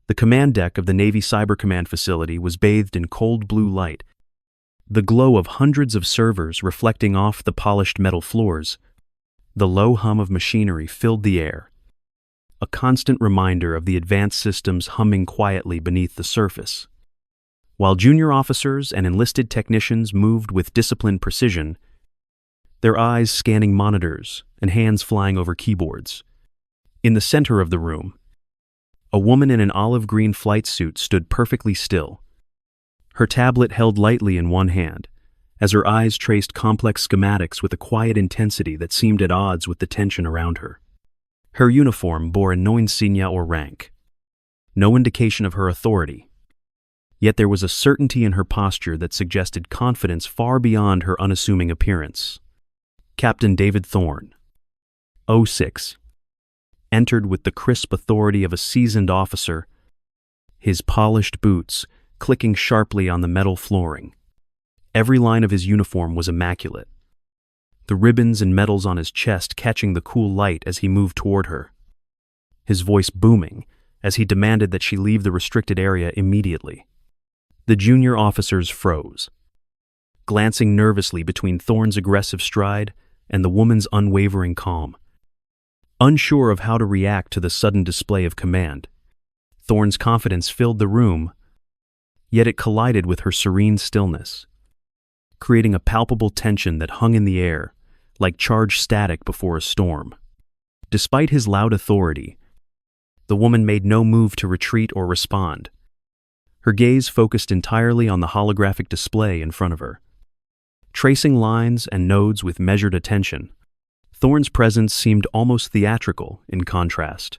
The command deck of the Navy Cyber Command facility was bathed in cold blue light, the glow of hundreds of servers reflecting off the polished metal floors. The low hum of machinery filled the air, a constant reminder of the advanced systems humming quietly beneath the surface. While junior officers and enlisted technicians moved with disciplined precision, their eyes scanning monitors and hands flying over keyboards. In the center of the room, a woman in an olive green flight suit stood perfectly still, her tablet held lightly in one hand, as her eyes traced complex schematics with a quiet intensity that seemed at odds with the tension around her. Her uniform bore no insignia or rank, no indication of her authority. Yet there was a certainty in her posture that suggested confidence far beyond her unassuming appearance. Captain David Thorne, 06, entered with the crisp authority of a seasoned officer, his polished boots clicking sharply on the metal flooring. Every line of his uniform was immaculate, the ribbons and medals on his chest catching the cool light as he moved toward her, his voice booming as he demanded that she leave the restricted area immediately. The junior officers froze, glancing nervously between Thorne's aggressive stride and the woman's unwavering calm. Unsure of how to react to the sudden display of command, Thorne's confidence filled the room, yet it collided with her serene stillness, creating a palpable tension that hung in the air, like charged static before a storm. Despite his loud authority, the woman made no move to retreat or respond. Her gaze focused entirely on the holographic display in front of her. Tracing lines and nodes with measured attention, Thorne's presence seemed almost theatrical in contrast.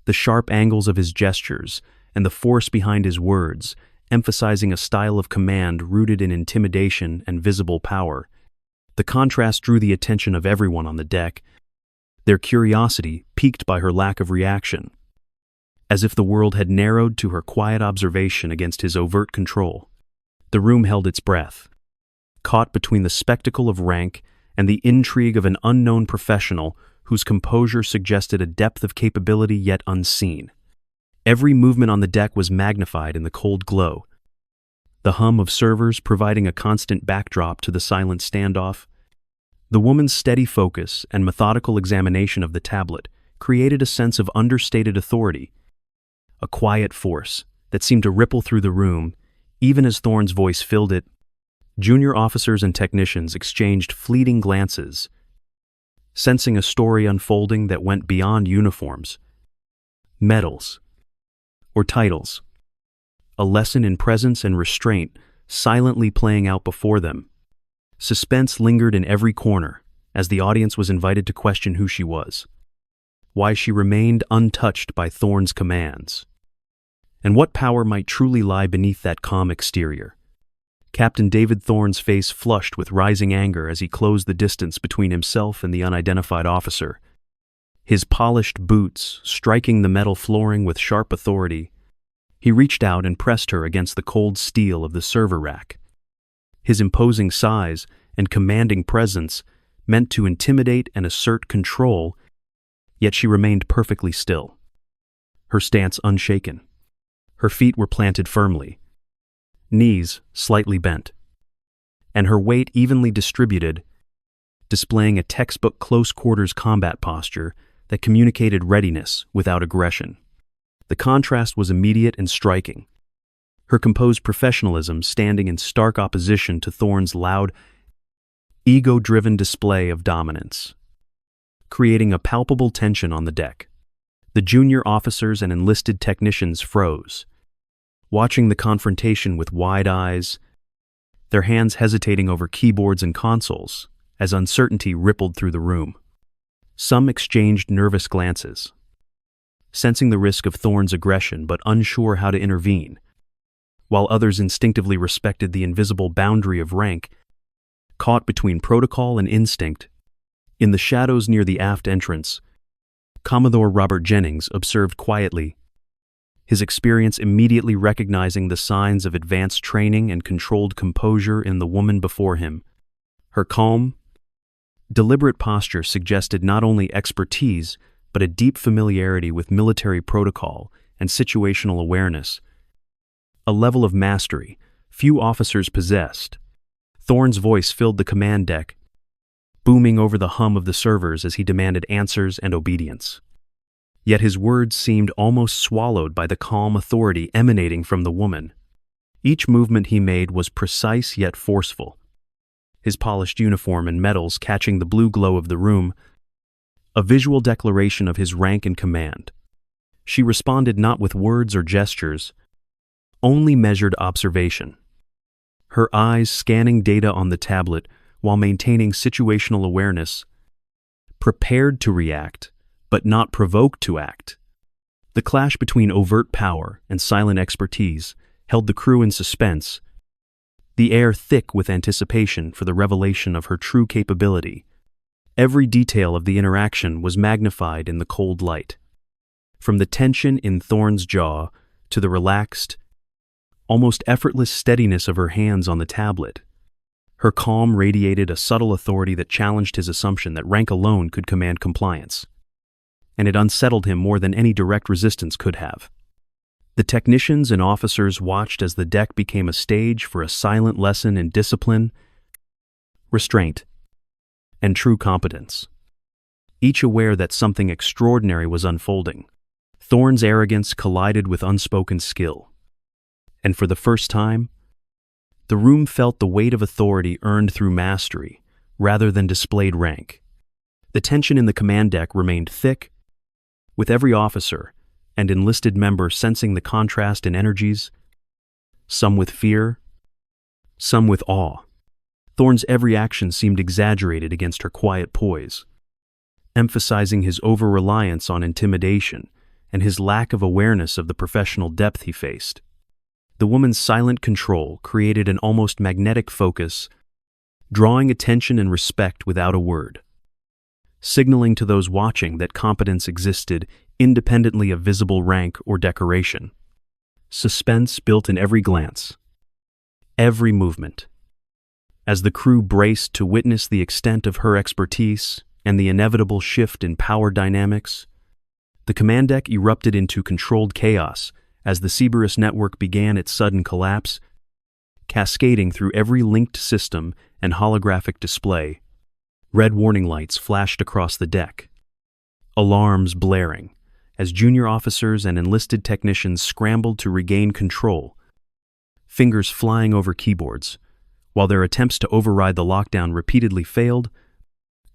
The sharp angles of his gestures and the force behind his words, emphasizing a style of command rooted in intimidation and visible power. The contrast drew the attention of everyone on the deck, their curiosity piqued by her lack of reaction, as if the world had narrowed to her quiet observation against his overt control. The room held its breath, caught between the spectacle of rank and the intrigue of an unknown professional whose composure suggested a depth of capability yet unseen. Every movement on the deck was magnified in the cold glow, the hum of servers providing a constant backdrop to the silent standoff. The woman's steady focus and methodical examination of the tablet created a sense of understated authority, a quiet force that seemed to ripple through the room even as Thorne's voice filled it. Junior officers and technicians exchanged fleeting glances, sensing a story unfolding that went beyond uniforms, medals, or titles. A lesson in presence and restraint silently playing out before them. Suspense lingered in every corner as the audience was invited to question who she was, why she remained untouched by Thorne's commands, and what power might truly lie beneath that calm exterior. Captain David Thorne's face flushed with rising anger as he closed the distance between himself and the unidentified officer. His polished boots striking the metal flooring with sharp authority, he reached out and pressed her against the cold steel of the server rack. His imposing size and commanding presence meant to intimidate and assert control, yet she remained perfectly still, her stance unshaken. Her feet were planted firmly, knees slightly bent, and her weight evenly distributed, displaying a textbook close-quarters combat posture that communicated readiness without aggression. The contrast was immediate and striking, her composed professionalism standing in stark opposition to Thorne's loud, ego-driven display of dominance, creating a palpable tension on the deck. The junior officers and enlisted technicians froze, watching the confrontation with wide eyes, their hands hesitating over keyboards and consoles as uncertainty rippled through the room. Some exchanged nervous glances, sensing the risk of Thorne's aggression but unsure how to intervene, while others instinctively respected the invisible boundary of rank, caught between protocol and instinct. In the shadows near the aft entrance, Commodore Robert Jennings observed quietly, his experience immediately recognizing the signs of advanced training and controlled composure in the woman before him. Her calm, deliberate posture suggested not only expertise, but a deep familiarity with military protocol and situational awareness, a level of mastery few officers possessed. Thorne's voice filled the command deck, booming over the hum of the servers as he demanded answers and obedience. Yet his words seemed almost swallowed by the calm authority emanating from the woman. Each movement he made was precise yet forceful, his polished uniform and medals catching the blue glow of the room, a visual declaration of his rank and command. She responded not with words or gestures, only measured observation, her eyes scanning data on the tablet while maintaining situational awareness, prepared to react, but not provoked to act. The clash between overt power and silent expertise held the crew in suspense, the air thick with anticipation for the revelation of her true capability. Every detail of the interaction was magnified in the cold light. From the tension in Thorne's jaw to the relaxed, almost effortless steadiness of her hands on the tablet, her calm radiated a subtle authority that challenged his assumption that rank alone could command compliance. And it unsettled him more than any direct resistance could have. The technicians and officers watched as the deck became a stage for a silent lesson in discipline, restraint, and true competence. Each aware that something extraordinary was unfolding, Thorne's arrogance collided with unspoken skill. And for the first time, the room felt the weight of authority earned through mastery rather than displayed rank. The tension in the command deck remained thick, with every officer and enlisted member sensing the contrast in energies, some with fear, some with awe. Thorne's every action seemed exaggerated against her quiet poise, emphasizing his over-reliance on intimidation and his lack of awareness of the professional depth he faced. The woman's silent control created an almost magnetic focus, drawing attention and respect without a word, signaling to those watching that competence existed independently of visible rank or decoration. Suspense built in every glance, every movement. As the crew braced to witness the extent of her expertise and the inevitable shift in power dynamics, the command deck erupted into controlled chaos as the Cberus network began its sudden collapse, cascading through every linked system and holographic display. Red warning lights flashed across the deck, alarms blaring, as junior officers and enlisted technicians scrambled to regain control, fingers flying over keyboards. While their attempts to override the lockdown repeatedly failed,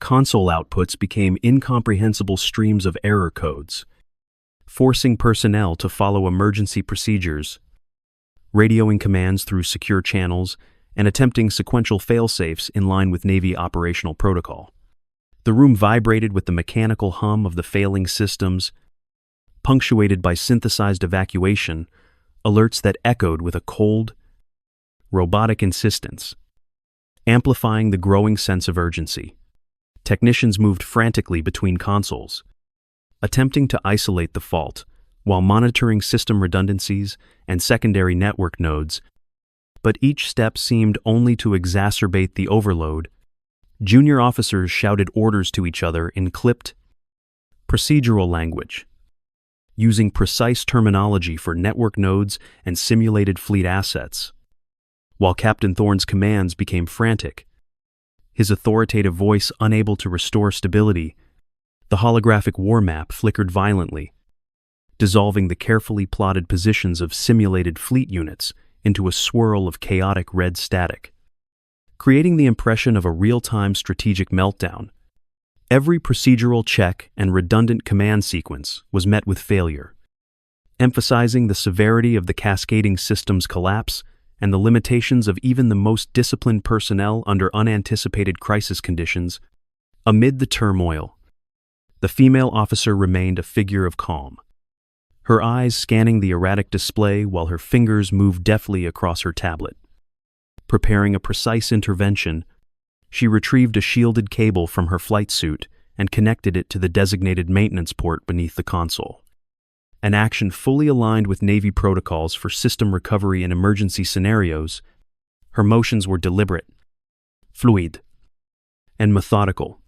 console outputs became incomprehensible streams of error codes, forcing personnel to follow emergency procedures, radioing commands through secure channels, and attempting sequential failsafes in line with Navy operational protocol. The room vibrated with the mechanical hum of the failing systems, punctuated by synthesized evacuation, alerts that echoed with a cold, robotic insistence, amplifying the growing sense of urgency. Technicians moved frantically between consoles, attempting to isolate the fault while monitoring system redundancies and secondary network nodes, but each step seemed only to exacerbate the overload. Junior officers shouted orders to each other in clipped, procedural language, using precise terminology for network nodes and simulated fleet assets. While Captain Thorne's commands became frantic, his authoritative voice unable to restore stability, the holographic war map flickered violently, dissolving the carefully plotted positions of simulated fleet units into a swirl of chaotic red static, creating the impression of a real-time strategic meltdown. Every procedural check and redundant command sequence was met with failure, emphasizing the severity of the cascading system's collapse and the limitations of even the most disciplined personnel under unanticipated crisis conditions. Amid the turmoil, the female officer remained a figure of calm, her eyes scanning the erratic display while her fingers moved deftly across her tablet. Preparing a precise intervention, she retrieved a shielded cable from her flight suit and connected it to the designated maintenance port beneath the console. An action fully aligned with Navy protocols for system recovery in emergency scenarios, her motions were deliberate, fluid, and methodical,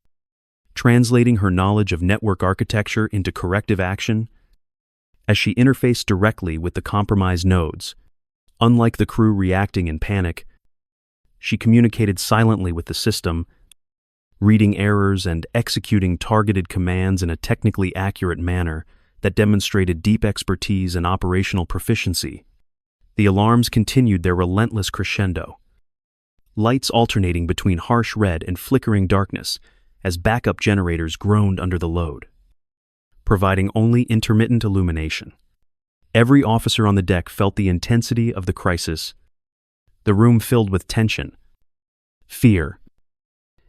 translating her knowledge of network architecture into corrective action. as she interfaced directly with the compromised nodes. Unlike the crew reacting in panic, she communicated silently with the system, reading errors and executing targeted commands in a technically accurate manner that demonstrated deep expertise and operational proficiency. The alarms continued their relentless crescendo, lights alternating between harsh red and flickering darkness as backup generators groaned under the load, providing only intermittent illumination. Every officer on the deck felt the intensity of the crisis, the room filled with tension, fear,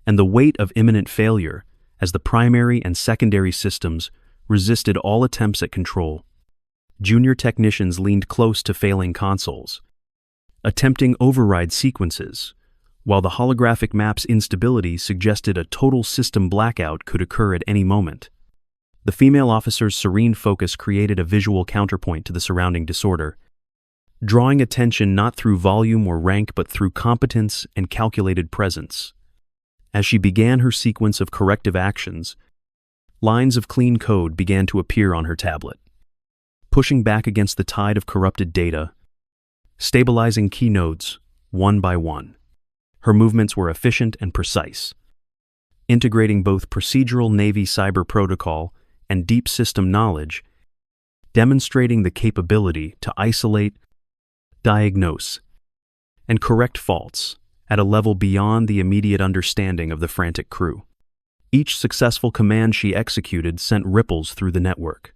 and the weight of imminent failure as the primary and secondary systems resisted all attempts at control. Junior technicians leaned close to failing consoles, attempting override sequences, while the holographic map's instability suggested a total system blackout could occur at any moment. The female officer's serene focus created a visual counterpoint to the surrounding disorder, drawing attention not through volume or rank but through competence and calculated presence. As she began her sequence of corrective actions, lines of clean code began to appear on her tablet, pushing back against the tide of corrupted data, stabilizing key nodes one by one. Her movements were efficient and precise, integrating both procedural Navy cyber protocol and deep system knowledge, demonstrating the capability to isolate, diagnose, and correct faults at a level beyond the immediate understanding of the frantic crew. Each successful command she executed sent ripples through the network,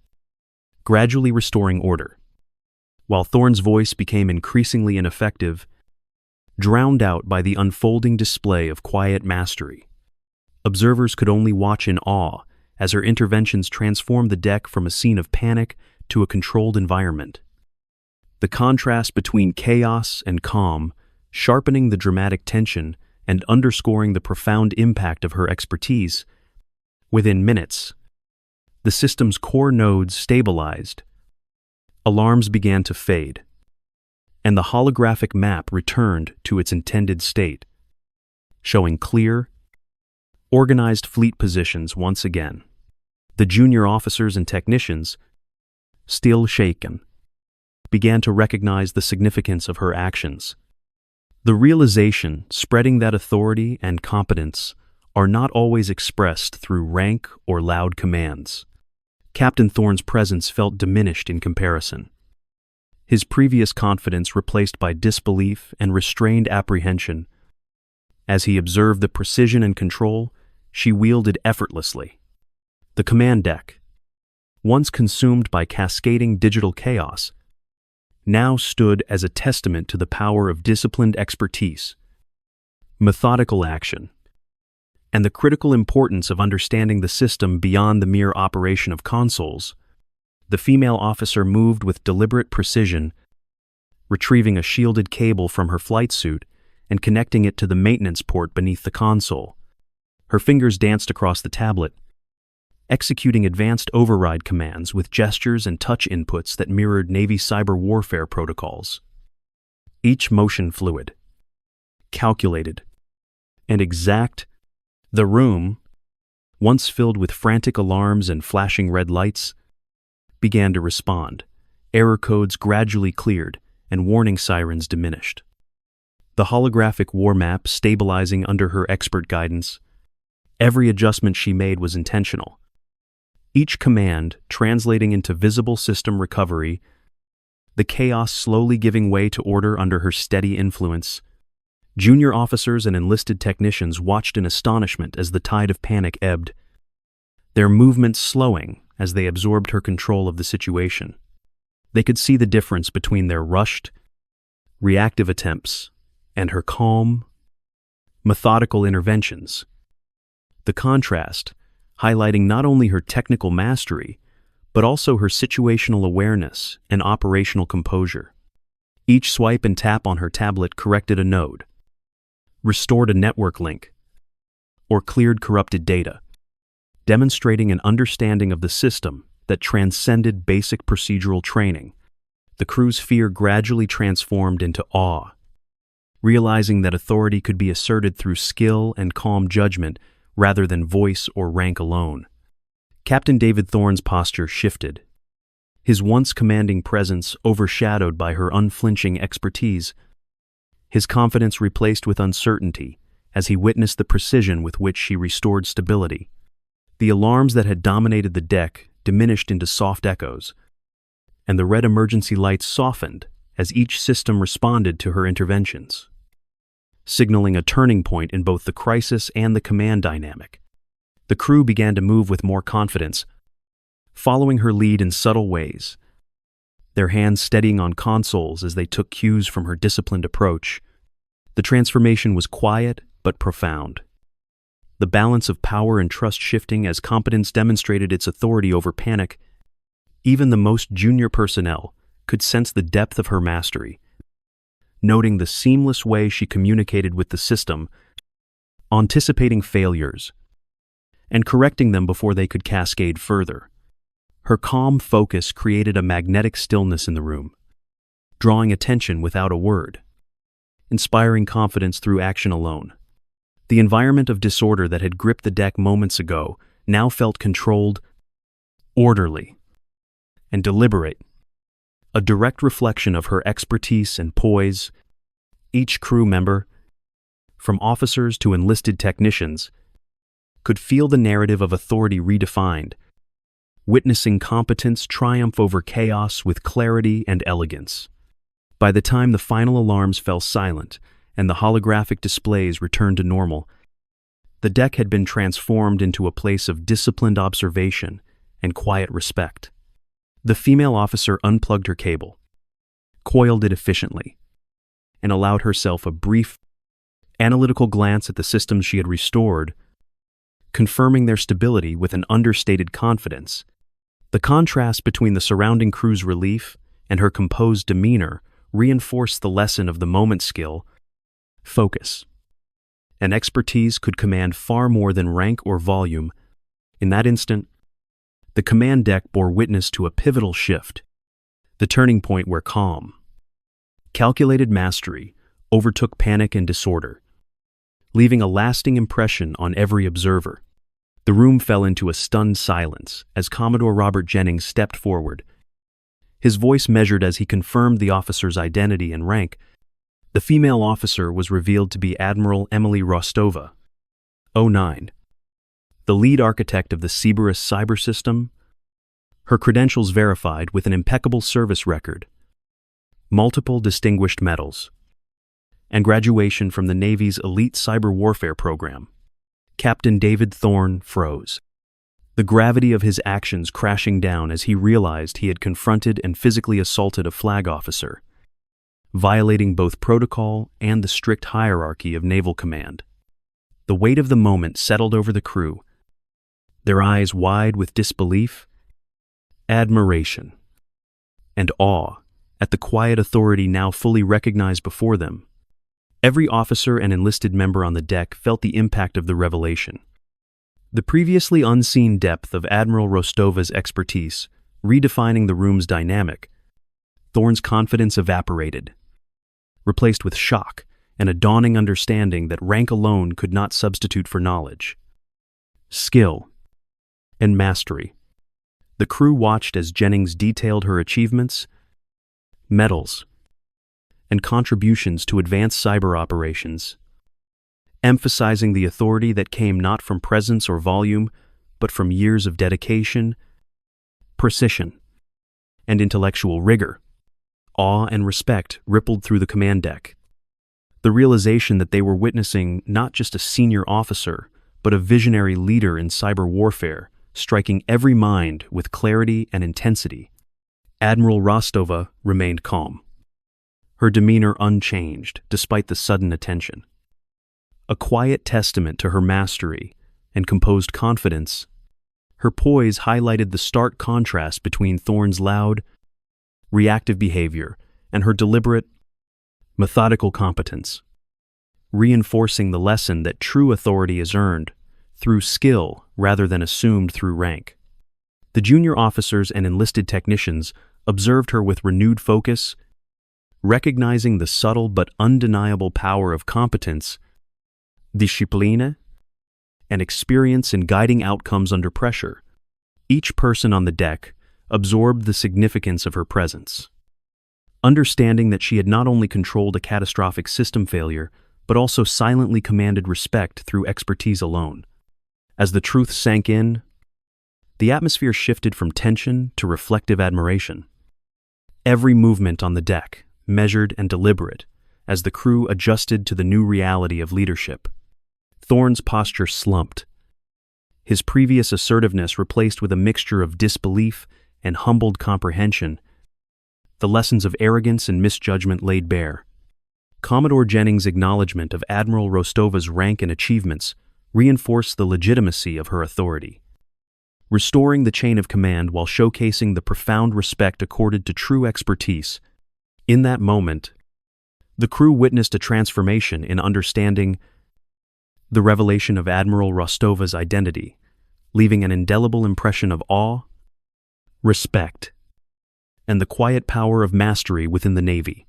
gradually restoring order, while Thorne's voice became increasingly ineffective, drowned out by the unfolding display of quiet mastery. Observers could only watch in awe as her interventions transformed the deck from a scene of panic to a controlled environment. The contrast between chaos and calm, sharpening the dramatic tension and underscoring the profound impact of her expertise. Within minutes, the system's core nodes stabilized, alarms began to fade, and the holographic map returned to its intended state, showing clear, organized fleet positions once again. The junior officers and technicians, still shaken, began to recognize the significance of her actions. The realization spreading that authority and competence are not always expressed through rank or loud commands. Captain Thorne's presence felt diminished in comparison, his previous confidence replaced by disbelief and restrained apprehension. As he observed the precision and control she wielded effortlessly, the command deck, once consumed by cascading digital chaos, now stood as a testament to the power of disciplined expertise, methodical action, and the critical importance of understanding the system beyond the mere operation of consoles. The female officer moved with deliberate precision, retrieving a shielded cable from her flight suit and connecting it to the maintenance port beneath the console. Her fingers danced across the tablet, executing advanced override commands with gestures and touch inputs that mirrored Navy cyber warfare protocols. Each motion fluid, calculated, and exact. The room, once filled with frantic alarms and flashing red lights, began to respond. Error codes gradually cleared and warning sirens diminished. The holographic war map stabilizing under her expert guidance, every adjustment she made was intentional, each command translating into visible system recovery, the chaos slowly giving way to order under her steady influence. Junior officers and enlisted technicians watched in astonishment as the tide of panic ebbed, their movements slowing as they absorbed her control of the situation. They could see the difference between their rushed, reactive attempts and her calm, methodical interventions. The contrast, highlighting not only her technical mastery, but also her situational awareness and operational composure. Each swipe and tap on her tablet corrected a node, restored a network link, or cleared corrupted data, demonstrating an understanding of the system that transcended basic procedural training. The crew's fear gradually transformed into awe, realizing that authority could be asserted through skill and calm judgment rather than voice or rank alone. Captain David Thorne's posture shifted, his once commanding presence overshadowed by her unflinching expertise, his confidence replaced with uncertainty as he witnessed the precision with which she restored stability. The alarms that had dominated the deck diminished into soft echoes, and the red emergency lights softened as each system responded to her interventions, signaling a turning point in both the crisis and the command dynamic. The crew began to move with more confidence, following her lead in subtle ways, their hands steadying on consoles as they took cues from her disciplined approach. The transformation was quiet but profound, the balance of power and trust shifting as competence demonstrated its authority over panic. Even the most junior personnel could sense the depth of her mastery, noting the seamless way she communicated with the system, anticipating failures, and correcting them before they could cascade further. Her calm focus created a magnetic stillness in the room, drawing attention without a word, inspiring confidence through action alone. The environment of disorder that had gripped the deck moments ago now felt controlled, orderly, and deliberate, a direct reflection of her expertise and poise. Each crew member, from officers to enlisted technicians, could feel the narrative of authority redefined, witnessing competence triumph over chaos with clarity and elegance. By the time the final alarms fell silent and the holographic displays returned to normal, the deck had been transformed into a place of disciplined observation and quiet respect. The female officer unplugged her cable, coiled it efficiently, and allowed herself a brief, analytical glance at the systems she had restored, confirming their stability with an understated confidence. The contrast between the surrounding crew's relief and her composed demeanor reinforced the lesson of the moment. Skill, focus, and expertise could command far more than rank or volume. In that instant, the command deck bore witness to a pivotal shift, the turning point where calm, calculated mastery overtook panic and disorder, leaving a lasting impression on every observer. The room fell into a stunned silence as Commodore Robert Jennings stepped forward, his voice measured as he confirmed the officer's identity and rank. The female officer was revealed to be Admiral Emily Rostova, 09, the lead architect of the Cberus cyber system, her credentials verified with an impeccable service record, multiple distinguished medals, and graduation from the Navy's elite cyber warfare program. Captain David Thorne froze, the gravity of his actions crashing down as he realized he had confronted and physically assaulted a flag officer, violating both protocol and the strict hierarchy of naval command. The weight of the moment settled over the crew, their eyes wide with disbelief, admiration, and awe at the quiet authority now fully recognized before them. Every officer and enlisted member on the deck felt the impact of the revelation. The previously unseen depth of Admiral Rostova's expertise, redefining the room's dynamic. Thorne's confidence evaporated, replaced with shock and a dawning understanding that rank alone could not substitute for knowledge, skill, and mastery. The crew watched as Jennings detailed her achievements, medals, and contributions to advanced cyber operations, emphasizing the authority that came not from presence or volume, but from years of dedication, precision, and intellectual rigor. Awe and respect rippled through the command deck. The realization that they were witnessing not just a senior officer, but a visionary leader in cyber warfare, striking every mind with clarity and intensity. Admiral Rostova remained calm, her demeanor unchanged despite the sudden attention. A quiet testament to her mastery and composed confidence, her poise highlighted the stark contrast between Thorne's loud, reactive behavior and her deliberate, methodical competence, reinforcing the lesson that true authority is earned through skill rather than assumed through rank. The junior officers and enlisted technicians observed her with renewed focus, recognizing the subtle but undeniable power of competence, discipline, and experience in guiding outcomes under pressure. Each person on the deck, absorbed the significance of her presence. Understanding that she had not only controlled a catastrophic system failure, but also silently commanded respect through expertise alone. As the truth sank in, the atmosphere shifted from tension to reflective admiration. Every movement on the deck, measured and deliberate, as the crew adjusted to the new reality of leadership. Thorne's posture slumped, his previous assertiveness replaced with a mixture of disbelief and humbled comprehension. The lessons of arrogance and misjudgment laid bare. Commodore Jennings' acknowledgement of Admiral Rostova's rank and achievements reinforced the legitimacy of her authority, restoring the chain of command while showcasing the profound respect accorded to true expertise. In that moment, the crew witnessed a transformation in understanding the revelation of Admiral Rostova's identity, leaving an indelible impression of awe, respect, and the quiet power of mastery within the Navy.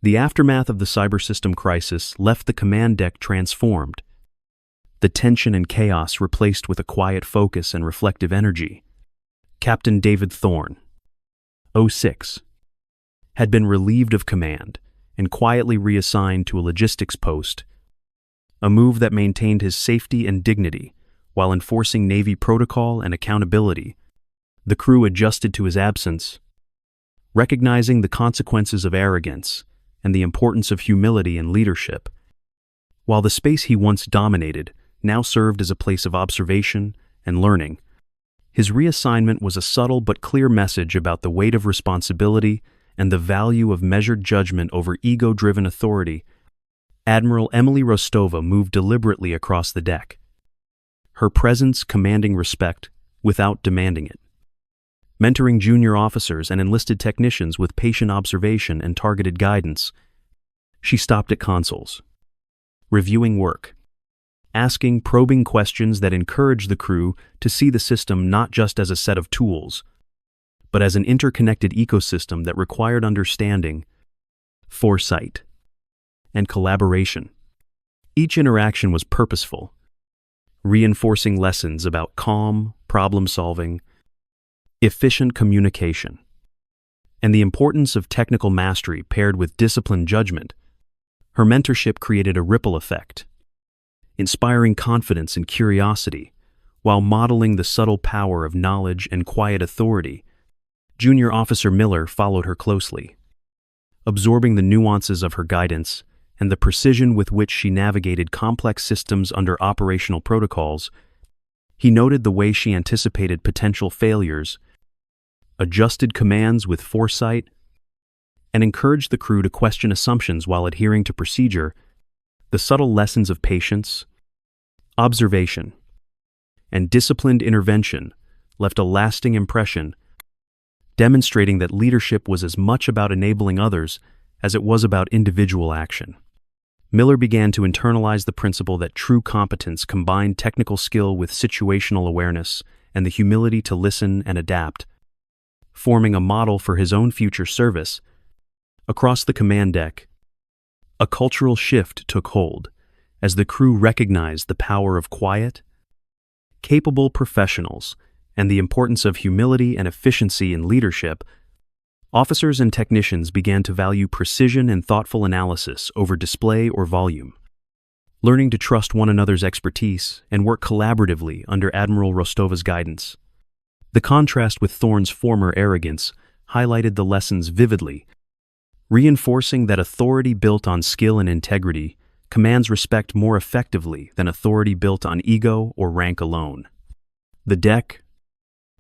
The aftermath of the cyber system crisis left the command deck transformed, the tension and chaos replaced with a quiet focus and reflective energy. Captain David Thorne, 06, had been relieved of command and quietly reassigned to a logistics post, a move that maintained his safety and dignity while enforcing Navy protocol and accountability. The crew adjusted to his absence, recognizing the consequences of arrogance and the importance of humility and leadership. While the space he once dominated now served as a place of observation and learning, his reassignment was a subtle but clear message about the weight of responsibility and the value of measured judgment over ego-driven authority. Admiral Emily Rostova moved deliberately across the deck, her presence commanding respect without demanding it. Mentoring junior officers and enlisted technicians with patient observation and targeted guidance, she stopped at consoles, reviewing work, asking probing questions that encouraged the crew to see the system not just as a set of tools, but as an interconnected ecosystem that required understanding, foresight, and collaboration. Each interaction was purposeful, reinforcing lessons about calm, problem-solving, efficient communication, and the importance of technical mastery paired with disciplined judgment. Her mentorship created a ripple effect, inspiring confidence and curiosity, while modeling the subtle power of knowledge and quiet authority. Junior Officer Miller followed her closely, absorbing the nuances of her guidance and the precision with which she navigated complex systems under operational protocols. He noted the way she anticipated potential failures, adjusted commands with foresight, and encouraged the crew to question assumptions while adhering to procedure. The subtle lessons of patience, observation, and disciplined intervention left a lasting impression, demonstrating that leadership was as much about enabling others as it was about individual action. Miller began to internalize the principle that true competence combined technical skill with situational awareness and the humility to listen and adapt, forming a model for his own future service. Across the command deck, a cultural shift took hold as the crew recognized the power of quiet, capable professionals and the importance of humility and efficiency in leadership. Officers and technicians began to value precision and thoughtful analysis over display or volume, learning to trust one another's expertise and work collaboratively under Admiral Rostova's guidance. The contrast with Thorne's former arrogance highlighted the lessons vividly, reinforcing that authority built on skill and integrity commands respect more effectively than authority built on ego or rank alone. The deck,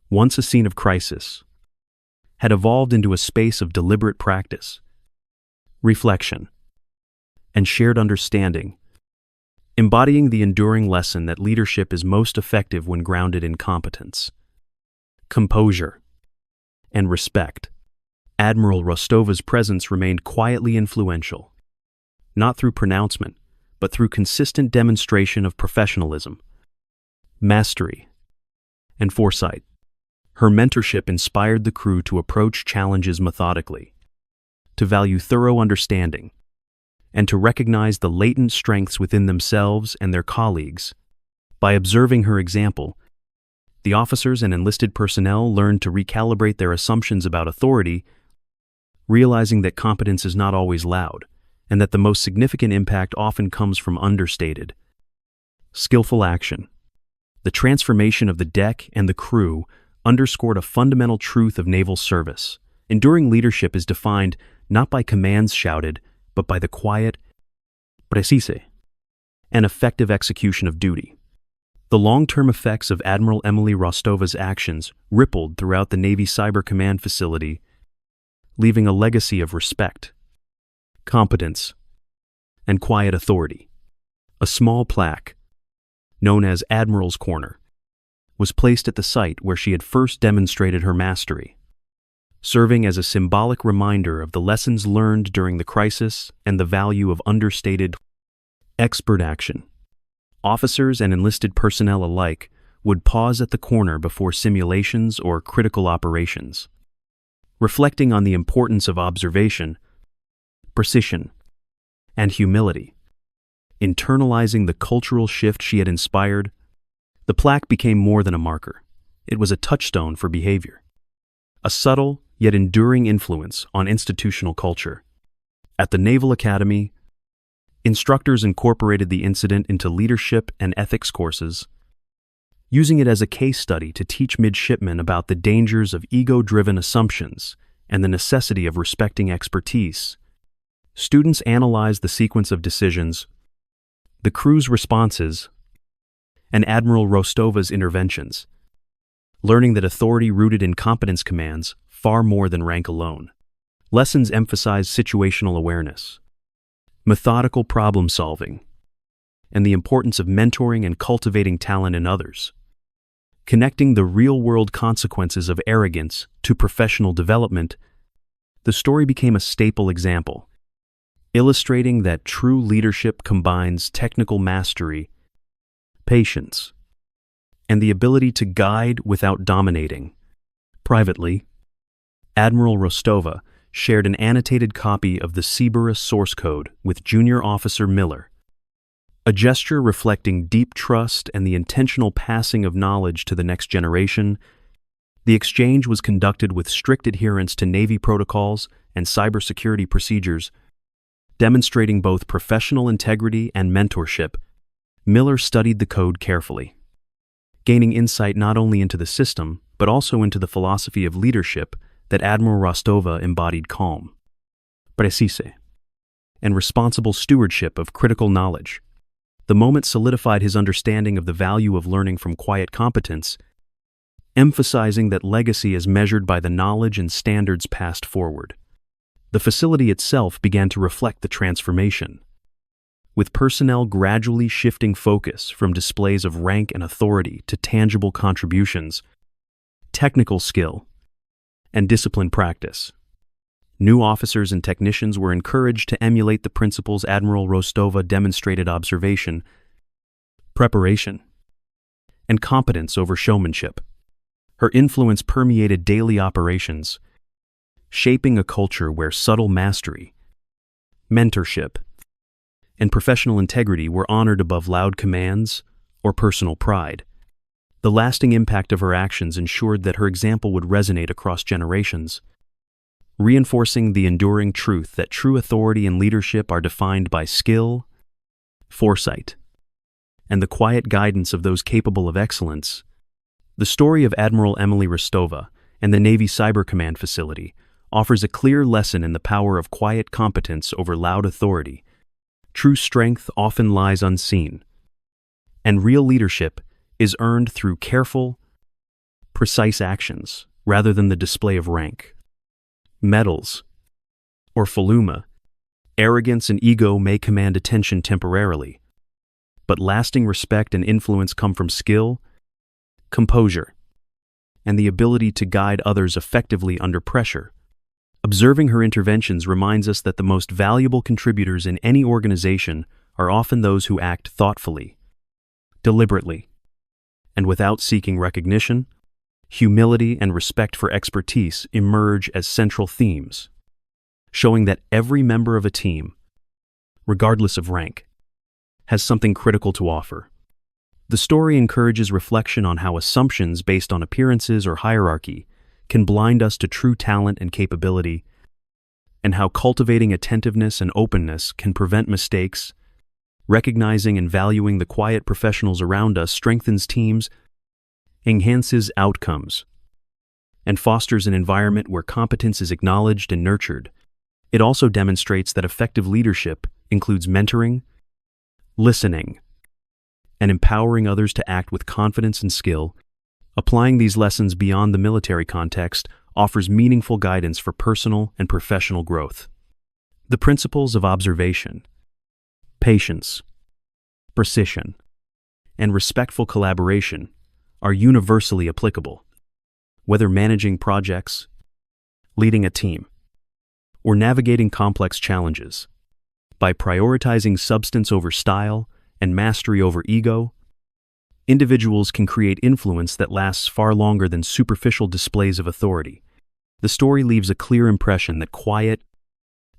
once a scene of crisis, had evolved into a space of deliberate practice, reflection, and shared understanding, embodying the enduring lesson that leadership is most effective when grounded in competence, composure, and respect. Admiral Rostova's presence remained quietly influential, not through pronouncement, but through consistent demonstration of professionalism, mastery, and foresight. Her mentorship inspired the crew to approach challenges methodically, to value thorough understanding, and to recognize the latent strengths within themselves and their colleagues. By observing her example, The officers and enlisted personnel learned to recalibrate their assumptions about authority, realizing that competence is not always loud, and that the most significant impact often comes from understated, skillful action. The transformation of the deck and the crew underscored a fundamental truth of naval service. Enduring leadership is defined not by commands shouted, but by the quiet, precise, and effective execution of duty. The long-term effects of Admiral Emily Rostova's actions rippled throughout the Navy Cyber Command facility, leaving a legacy of respect, competence, and quiet authority. A small plaque, known as Admiral's Corner, was placed at the site where she had first demonstrated her mastery, serving as a symbolic reminder of the lessons learned during the crisis and the value of understated, expert action. Officers and enlisted personnel alike would pause at the corner before simulations or critical operations, reflecting on the importance of observation, precision, and humility. Internalizing the cultural shift she had inspired, the plaque became more than a marker. It was a touchstone for behavior, a subtle yet enduring influence on institutional culture. At the Naval Academy, instructors incorporated the incident into leadership and ethics courses, using it as a case study to teach midshipmen about the dangers of ego-driven assumptions and the necessity of respecting expertise. Students analyzed the sequence of decisions, the crew's responses, and Admiral Rostova's interventions, learning that authority rooted in competence commands far more than rank alone. Lessons emphasize situational awareness, methodical problem-solving, and the importance of mentoring and cultivating talent in others. Connecting the real-world consequences of arrogance to professional development, the story became a staple example, illustrating that true leadership combines technical mastery, patience, and the ability to guide without dominating. Privately, Admiral Rostova shared an annotated copy of the Cberus source code with Junior Officer Miller, a gesture reflecting deep trust and the intentional passing of knowledge to the next generation. The exchange was conducted with strict adherence to Navy protocols and cybersecurity procedures, demonstrating both professional integrity and mentorship. Miller studied the code carefully, gaining insight not only into the system, but also into the philosophy of leadership that Admiral Rostova embodied: calm, precise, and responsible stewardship of critical knowledge. The moment solidified his understanding of the value of learning from quiet competence, emphasizing that legacy is measured by the knowledge and standards passed forward. The facility itself began to reflect the transformation, with personnel gradually shifting focus from displays of rank and authority to tangible contributions, technical skill, and disciplined practice. New officers and technicians were encouraged to emulate the principles Admiral Rostova demonstrated: observation, preparation, and competence over showmanship. Her influence permeated daily operations, shaping a culture where subtle mastery, mentorship, and professional integrity were honored above loud commands or personal pride. The lasting impact of her actions ensured that her example would resonate across generations, reinforcing the enduring truth that true authority and leadership are defined by skill, foresight, and the quiet guidance of those capable of excellence. The story of Admiral Emily Rostova and the Navy Cyber Command facility offers a clear lesson in the power of quiet competence over loud authority. True strength often lies unseen, and real leadership is earned through careful, precise actions rather than the display of rank, medals, or philuma. Arrogance and ego may command attention temporarily, but lasting respect and influence come from skill, composure, and the ability to guide others effectively under pressure. Observing her interventions reminds us that the most valuable contributors in any organization are often those who act thoughtfully, deliberately, and without seeking recognition. Humility and respect for expertise emerge as central themes, showing that every member of a team, regardless of rank, has something critical to offer. The story encourages reflection on how assumptions based on appearances or hierarchy can blind us to true talent and capability, and how cultivating attentiveness and openness can prevent mistakes. Recognizing and valuing the quiet professionals around us strengthens teams, enhances outcomes, and fosters an environment where competence is acknowledged and nurtured. It also demonstrates that effective leadership includes mentoring, listening, and empowering others to act with confidence and skill. Applying these lessons beyond the military context offers meaningful guidance for personal and professional growth. The principles of observation, patience, precision, and respectful collaboration are universally applicable. Whether managing projects, leading a team, or navigating complex challenges, by prioritizing substance over style and mastery over ego, individuals can create influence that lasts far longer than superficial displays of authority. The story leaves a clear impression that quiet,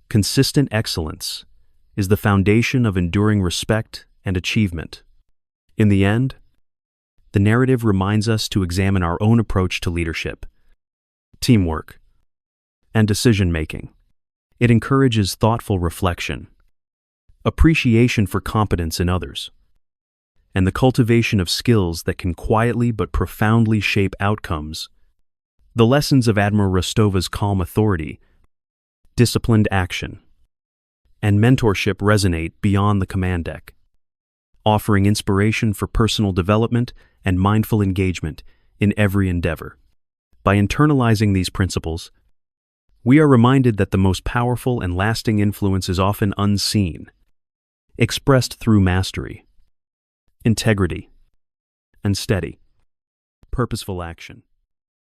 consistent excellence is the foundation of enduring respect and achievement. In the end, the narrative reminds us to examine our own approach to leadership, teamwork, and decision-making. It encourages thoughtful reflection, appreciation for competence in others, and the cultivation of skills that can quietly but profoundly shape outcomes. The lessons of Admiral Rostova's calm authority, disciplined action, and mentorship resonate beyond the command deck, offering inspiration for personal development and mindful engagement in every endeavor. By internalizing these principles, we are reminded that the most powerful and lasting influence is often unseen, expressed through mastery, integrity, and steady, purposeful action.